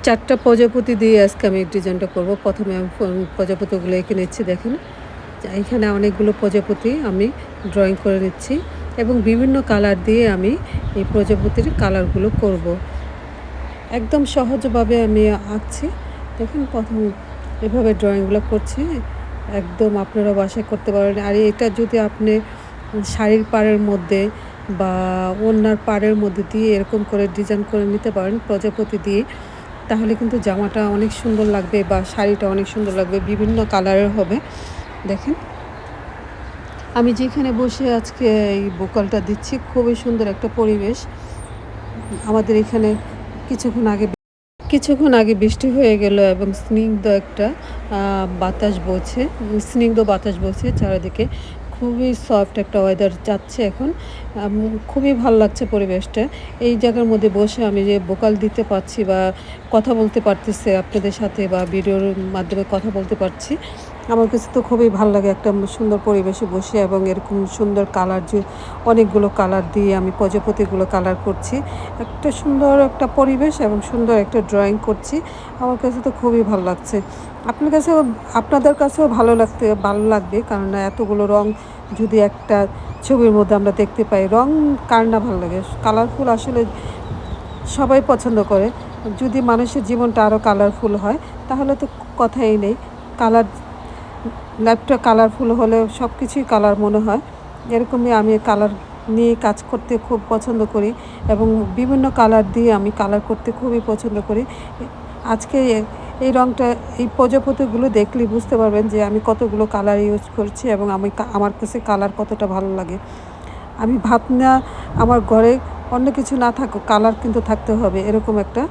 চারটা প্রজাপতি দিয়ে আজকে আমি এই ডিজাইনটা করব। প্রথমে আমি প্রজাপতিগুলো এঁকে নিচ্ছি দেখেন। এইখানে অনেকগুলো প্রজাপতি আমি ড্রয়িং করে নিচ্ছি এবং বিভিন্ন কালার দিয়ে আমি এই প্রজাপতির কালারগুলো করব। একদম সহজভাবে আমি আঁকছি। দেখুন প্রথম এভাবে ড্রয়িংগুলো করছি। একদম আপনারা বাসায় করতে পারেন। আর এটা যদি আপনি শাড়ির পাড়ের মধ্যে বা ওড়নার পাড়ের মধ্যে দিয়ে এরকম করে ডিজাইন করে নিতে পারেন প্রজাপতি দিয়ে, তাহলে কিন্তু জামাটা অনেক সুন্দর লাগবে বা শাড়িটা অনেক সুন্দর লাগবে, বিভিন্ন কালারের হবে। দেখেন আমি যেখানে বসে আজকে এই বোকালটা দিচ্ছি, খুবই সুন্দর একটা পরিবেশ। আমাদের এখানে কিছুক্ষণ আগে বৃষ্টি হয়ে গেল এবং স্নিগ্ধ বাতাস বইছে চারিদিকে। খুবই সফট একটা ওয়েদার যাচ্ছে এখন। খুবই ভালো লাগছে পরিবেশটা। এই জায়গার মধ্যে বসে আমি যে ভোকাল দিতে পারছি বা কথা বলতে পারতেছি আপনাদের সাথে বা ভিডিওর মাধ্যমে কথা বলতে পারছি, আমার কাছে তো খুবই ভালো লাগে। একটা সুন্দর পরিবেশে বসে এবং এরকম সুন্দর কালার, যে অনেকগুলো কালার দিয়ে আমি প্রজাপতিগুলো কালার করছি, একটা সুন্দর একটা পরিবেশ এবং সুন্দর একটা ড্রয়িং করছি। আমার কাছে তো খুবই ভালো লাগছে। আপনাদের কাছেও ভালো লাগবে, কারণ এতগুলো রং যদি একটা ছবির মধ্যে আমরা দেখতে পাই, রং কার না ভালো লাগে। কালারফুল আসলে সবাই পছন্দ করে। যদি মানুষের জীবনটা আরও কালারফুল হয় তাহলে তো কথাই নেই। কালার লাইফটা কালারফুল হলে সব কিছুই কালার মনে হয়। এরকমই আমি কালার নিয়ে কাজ করতে খুব পছন্দ করি এবং বিভিন্ন কালার দিয়ে আমি কালার করতে খুবই পছন্দ করি। আজকে এই রঙটা, এই প্রজাপতিগুলো দেখলেই বুঝতে পারবেন যে আমি কতগুলো কালার ইউজ করছি এবং আমার কাছে কালার কতটা ভালো লাগে। আমি ভাবনা আমার ঘরে অন্য কিছু না থাকুক, কালার কিন্তু থাকতে হবে, এরকম একটা